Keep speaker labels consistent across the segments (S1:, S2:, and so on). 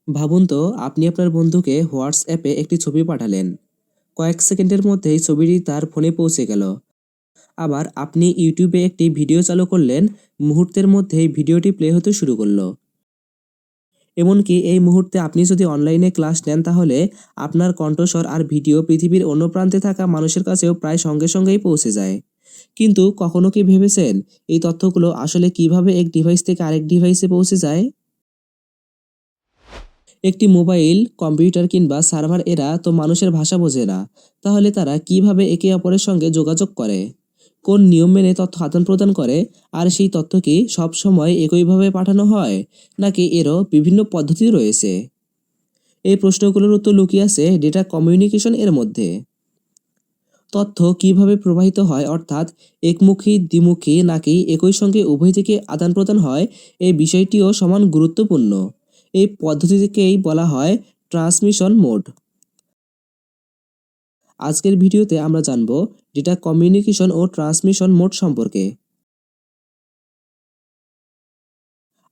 S1: ভাবুন তো, আপনি আপনার বন্ধুকে হোয়াটসঅ্যাপে একটি ছবি পাঠালেন। কয়েক সেকেন্ডের মধ্যেই ছবিটি তার ফোনে পৌঁছে গেল। আবার আপনি ইউটিউবে একটি ভিডিও চালু করলেন, মুহূর্তের মধ্যেই ভিডিওটি প্লে হতে শুরু করলো। এমনকি এই মুহূর্তে আপনি যদি অনলাইনে ক্লাস নেন, তাহলে আপনার কণ্ঠস্বর আর ভিডিও পৃথিবীর অন্য প্রান্তে থাকা মানুষের কাছেও প্রায় সঙ্গে সঙ্গেই পৌঁছে যায়। কিন্তু কখনো কি ভেবেছেন, এই তথ্যগুলো আসলে কিভাবে এক ডিভাইস থেকে আরেক ডিভাইসে পৌঁছে যায়? একটি মোবাইল, কম্পিউটার কিংবা সার্ভার এরা তো মানুষের ভাষা বোঝে না। তাহলে তারা কিভাবে একে অপরের সঙ্গে যোগাযোগ করে? কোন নিয়ম মেনে তথ্য আদান-প্রদান করে? আর সেই তথ্য কি সবসময় একইভাবে পাঠানো হয়? নাকি এরও বিভিন্ন পদ্ধতি রয়েছে? এই প্রশ্নগুলোর উত্তর লুকিয়ে আছে ডেটা কমিউনিকেশন এর মধ্যে। তথ্য কিভাবে প্রবাহিত হয়, অর্থাৎ একমুখী, দ্বিমুখী নাকি একই সঙ্গে উভয় দিকে আদান-প্রদান হয়, এই বিষয়টিও সমান গুরুত্বপূর্ণ। এই পদ্ধতিকেই বলা হয় ট্রান্সমিশন মোড। আজকের ভিডিওতে আমরা জানব ডেটা কমিউনিকেশন ও ট্রান্সমিশন মোড সম্পর্কে।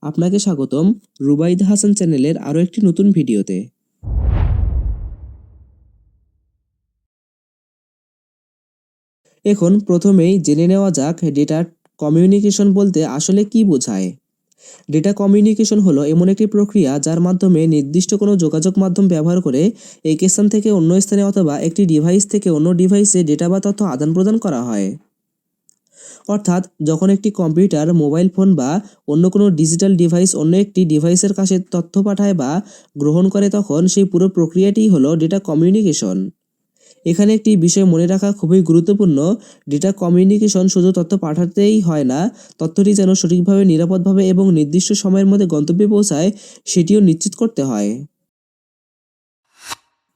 S1: আপনাকে স্বাগতম রুবাইদ হাসান চ্যানেলের আরও একটি নতুন ভিডিওতে। এখন প্রথমেই জেনে নেওয়া যাক ডেটা কমিউনিকেশন বলতে আসলে কি বোঝায়। ডেটা কমিউনিকেশন হলো এমন একটি প্রক্রিয়া যার মাধ্যমে নির্দিষ্ট কোনো যোগাযোগ মাধ্যম ব্যবহার করে এক স্থান থেকে অন্য স্থানে অথবা একটি ডিভাইস থেকে অন্য ডিভাইসে ডেটা বা তথ্য আদান-প্রদান করা হয়। অর্থাৎ যখন একটি কম্পিউটার, মোবাইল ফোন বা অন্য কোনো ডিজিটাল ডিভাইস অন্য একটি ডিভাইসের কাছে তথ্য পাঠায় বা গ্রহণ করে, তখন সেই পুরো প্রক্রিয়াটিই হলো ডেটা কমিউনিকেশন। এখানে একটি বিষয় মনে রাখা খুবই গুরুত্বপূর্ণ। ডেটা কমিউনিকেশন শুধু তথ্য পাঠাতেই হয় না, তথ্যটি যেন সঠিকভাবে, নিরাপদভাবে এবং নির্দিষ্ট সময়ের মধ্যে গন্তব্যে পৌঁছায় সেটিও নিশ্চিত করতে হয়।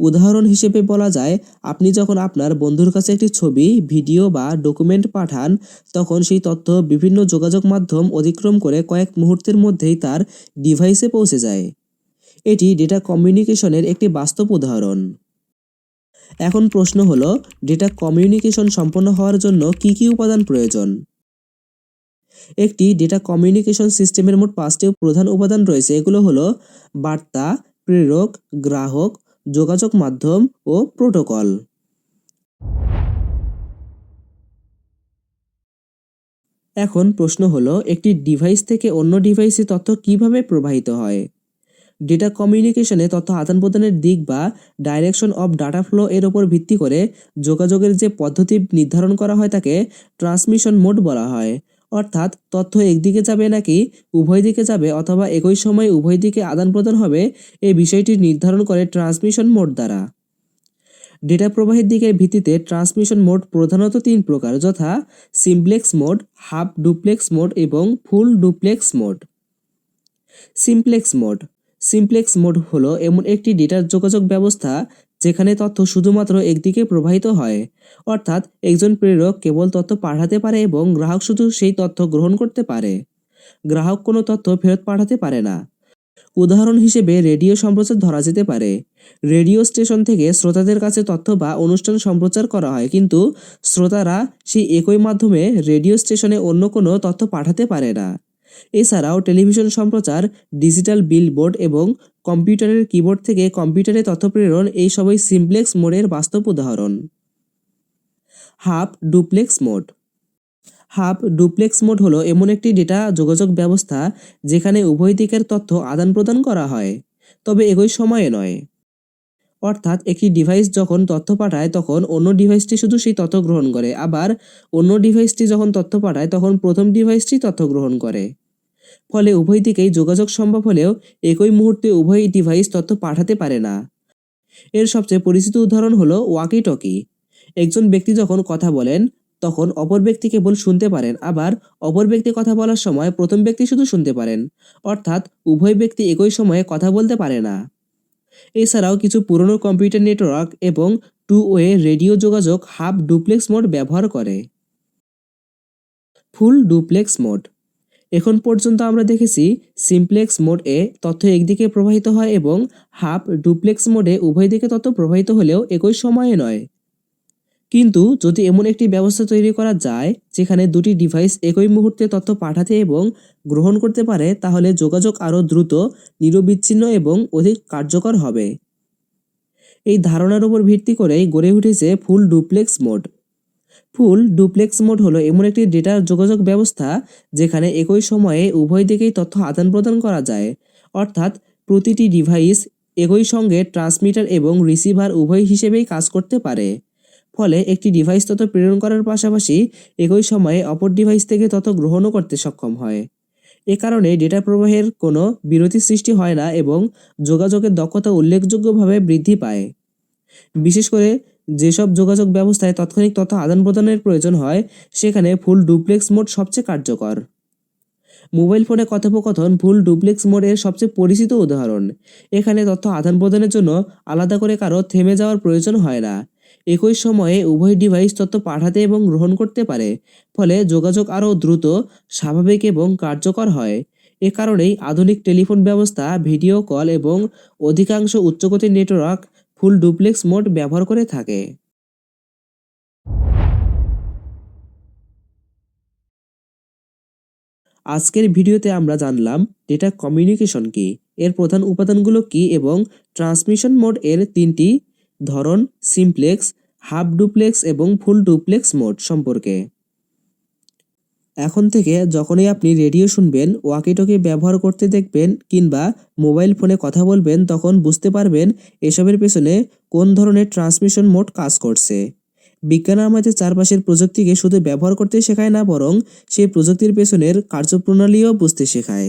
S1: উদাহরণ হিসেবে বলা যায়, আপনি যখন আপনার বন্ধুর কাছে একটি ছবি, ভিডিও বা ডকুমেন্ট পাঠান, তখন সেই তথ্য বিভিন্ন যোগাযোগ মাধ্যম অতিক্রম করে কয়েক মুহূর্তের মধ্যেই তার ডিভাইসে পৌঁছে যায়। এটি ডেটা কমিউনিকেশনের একটি বাস্তব উদাহরণ। এখন প্রশ্ন হলো, ডেটা কমিউনিকেশন সম্পন্ন হওয়ার জন্য কি কি উপাদান প্রয়োজন? একটি ডেটা কমিউনিকেশন সিস্টেমের মোট 5টি প্রধান উপাদান রয়েছে। এগুলো হলো বার্তা, প্রেরক, গ্রাহক, যোগাযোগ মাধ্যম ও প্রোটোকল। এখন প্রশ্ন হলো, একটি ডিভাইস থেকে অন্য ডিভাইসে তথ্য কিভাবে প্রবাহিত হয়? ডেটা কমিউনিকেশনে তথ্য আদান-প্রদানের দিক বা ডাইরেকশন অফ ডাটা ফ্লো এর উপর ভিত্তি করে যোগাযোগের যে পদ্ধতি নির্ধারণ করা হয় তাকে ট্রান্সমিশন মোড বলা হয়। অর্থাৎ তথ্য একদিকে যাবে নাকি উভয় দিকে যাবে, অথবা একই সময়ে উভয় দিকে আদান-প্রদান হবে, এই বিষয়টি নির্ধারণ করে ট্রান্সমিশন মোড দ্বারা। ডেটা প্রবাহের দিকের ভিত্তিতে ট্রান্সমিশন মোড প্রধানত 3 প্রকার, যথা simplex mode, half duplex mode এবং full duplex mode. Simplex mode simplex mode হলো এমন একটি ডেটার যোগাযোগ ব্যবস্থা যেখানে তথ্য শুধুমাত্র একদিকে প্রবাহিত হয়। অর্থাৎ একজন প্রেরক কেবল তথ্য পাঠাতে পারে এবং গ্রাহক শুধু সেই তথ্য গ্রহণ করতে পারে। গ্রাহক কোনো তথ্য ফেরত পাঠাতে পারে না। উদাহরণ হিসেবে রেডিও সম্প্রচার ধরা যেতে পারে। রেডিও স্টেশন থেকে শ্রোতাদের কাছে তথ্য বা অনুষ্ঠান সম্প্রচার করা হয়, কিন্তু শ্রোতারা সেই একই মাধ্যমে রেডিও স্টেশনে অন্য কোনো তথ্য পাঠাতে পারে না। এছাড়াও টেলিভিশন সম্প্রচার, ডিজিটাল বিলবোর্ড এবং কম্পিউটারের কিবোর্ড থেকে কম্পিউটারে তথ্য প্রেরণ, এই সবই সিমপ্লেক্স মোডের বাস্তব উদাহরণ। Half duplex mode half duplex mode হলো এমন একটি ডেটা যোগাযোগ ব্যবস্থা যেখানে উভয় দিকের তথ্য আদান-প্রদান করা হয়, তবে একই সময়ে নয়। অর্থাৎ একটি ডিভাইস যখন তথ্য পাঠায় তখন অন্য ডিভাইসটি শুধু সেই তথ্য গ্রহণ করে, আবার অন্য ডিভাইসটি যখন তথ্য পাঠায় তখন প্রথম ডিভাইসটি তথ্য গ্রহণ করে। ফলে উভয় দিকেই যোগাযোগ সম্ভব হলেও একই মুহূর্তে উভয় ডিভাইস তথ্য পাঠাতে পারে না। এর সবচেয়ে পরিচিত উদাহরণ হলো ওয়াকি টকি। একজন ব্যক্তি যখন কথা বলেন তখন অপর ব্যক্তি কেবল শুনতে পারেন, আবার অপর ব্যক্তি কথা বলার সময় প্রথম ব্যক্তি শুধু শুনতে পারেন। অর্থাৎ উভয় ব্যক্তি একই সময়ে কথা বলতে পারে না। এছাড়াও কিছু পুরনো কম্পিউটার নেটওয়ার্ক এবং টু ওয়ে রেডিও যোগাযোগ হাফ ডুপ্লেক্স মোড ব্যবহার করে। ফুল ডুপ্লেক্স মোড এখন পর্যন্ত আমরা দেখেছি সিমপ্লেক্স মোড এ তথ্য একদিকে প্রবাহিত হয় এবং হাফ ডুপ্লেক্স মোডে উভয় দিকে তথ্য প্রবাহিত হলেও একই সময়ে নয়। কিন্তু যদি এমন একটি ব্যবস্থা তৈরি করা যায় যেখানে দুটি ডিভাইস একই মুহূর্তে তথ্য পাঠাতে এবং গ্রহণ করতে পারে, তাহলে যোগাযোগ আরও দ্রুত, নিরবিচ্ছিন্ন এবং অধিক কার্যকর হবে। এই ধারণার উপর ভিত্তি করেই গড়ে উঠেছে ফুল ডুপ্লেক্স মোড। ফুল ডুপ্লেক্স মোড হলো এমন একটি ডেটা যোগাযোগ ব্যবস্থা যেখানে একই সময়ে উভয় দিকেই তথ্য আদান প্রদান করা যায়, অর্থাৎ প্রতিটি ডিভাইস একই সঙ্গে ট্রান্সমিটার এবং রিসিভার উভয় হিসেবেই কাজ করতে পারে। ফলে একটি ডিভাইস তথ্য প্রেরণ করার পাশাপাশি একই সময়ে অপর ডিভাইস থেকে তথ্য গ্রহণও করতে সক্ষম হয়। এ কারণে ডেটা প্রবাহের কোনো বিরতি সৃষ্টি হয় না এবং যোগাযোগের দক্ষতা উল্লেখযোগ্যভাবে বৃদ্ধি পায়। বিশেষ করে যেসব যোগাযোগ ব্যবস্থায় তাৎক্ষণিক তথ্য আদান প্রদানের প্রয়োজন হয়, সেখানে ফুল ডুপ্লেক্স মোড সবচেয়ে কার্যকর। মোবাইল ফোনে কথোপকথন ফুল ডুপ্লেক্স মোডের সবচেয়ে পরিচিত উদাহরণ। এখানে তথ্য আদান প্রদানের জন্য আলাদা করে কারো থেমে যাওয়ার প্রয়োজন হয় না। একই সময়ে উভয় ডিভাইস তথ্য পাঠাতে এবং গ্রহণ করতে পারে, ফলে যোগাযোগ আরও দ্রুত, স্বাভাবিক এবং কার্যকর হয়। এ কারণেই আধুনিক টেলিফোন ব্যবস্থা, ভিডিও কল এবং অধিকাংশ উচ্চগতির নেটওয়ার্ক ফুল ডুপ্লেক্স মোড ব্যবহার করে থাকে। আজকের ভিডিওতে আমরা জানলাম ডেটা কমিউনিকেশন কি, এর প্রধান উপাদানগুলো কি এবং ট্রান্সমিশন মোড এর তিনটি ধরন, সিমপ্লেক্স, হাফ ডুপ্লেক্স এবং ফুল ডুপ্লেক্স মোড সম্পর্কে। এখন থেকে যখনই আপনি রেডিও শুনবেন, ওয়াকিটকি ব্যবহার করতে দেখবেন কিংবা মোবাইল ফোনে কথা বলবেন, তখন বুঝতে পারবেন এসবের পেছনে কোন ধরনের ট্রান্সমিশন মোড কাজ করছে। বিজ্ঞান আমাদের চারপাশের প্রযুক্তিকে শুধু ব্যবহার করতে শেখায় না, বরং সেই প্রযুক্তির পেছনের কার্যপ্রণালীও বুঝতে শেখায়।